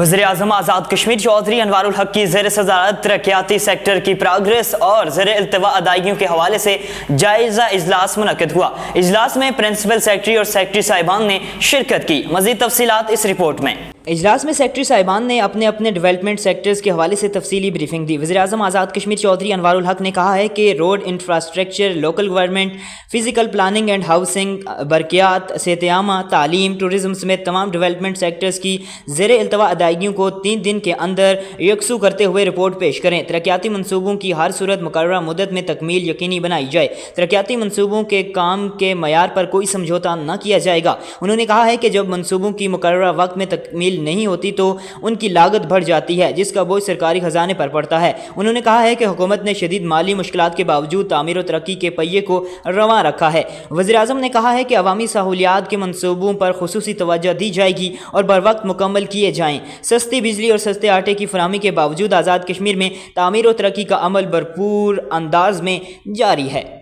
वज़ीर-ए-आज़म आज़ाद कश्मीर चौधरी अनवारुल हक की ज़ेर सदारत तरक्याती सेक्टर की प्रोग्रेस और ज़ेर इल्तिवा अदायगियों के हवाले से जायज़ा इजलास मुनक़िद हुआ। इजलास में प्रिंसिपल सेक्रेटरी और सेक्रेटरी साहिबान ने शिरकत की। मज़ीद तफसीलात इस रिपोर्ट में। इजलास में सेक्रेटरी साहिबान ने अपने अपने डेवलपमेंट सेक्टर्स के हवाले से तफसीली ब्रीफिंग दी। वज़ीर-ए-आज़म आज़ाद कश्मीर चौधरी अनवारुल हक ने कहा है कि road infrastructure, local government, physical planning and housing, बरक़ियात, सेहत-ए-आमा, तालीम, टूरिज़म समेत तमाम डेवलपमेंट सेक्टर्स की ज़ेर इल्तिवा अदायगियों को 3 दिन के अंदर यकसू करते हुए रिपोर्ट पेश करें। तरक्याती मनसूबों की हर सूरत मुकर्ररा मुद्दत में तकमील यकीनी बनाई जाए। तरक्याती मनसूबों के काम के मयार पर कोई समझौता न किया जाएगा। उन्होंने कहा है कि जब मनसूबों की मुकर्ररा वक्त में तकमील नहीं होती तो उनकी लागत बढ़ जाती है, जिसका बोझ सरकारी खजाने पर पड़ता है। उन्होंने कहा है कि हुकूमत ने शदीद माली मुश्किलात के बावजूद तामीर और तरक्की के पहिए को रवां रखा है। वज़ीर-ए-आज़म ने कहा है कि अवामी सहूलियात के मनसूबों पर खुसूसी तवज्जो दी जाएगी और बर वक्त मुकम्मल किए जाएँ। सस्ती बिजली और सस्ते आटे की फराहमी के बावजूद आज़ाद कश्मीर में तामीर और तरक्की का अमल भरपूर अंदाज में जारी है।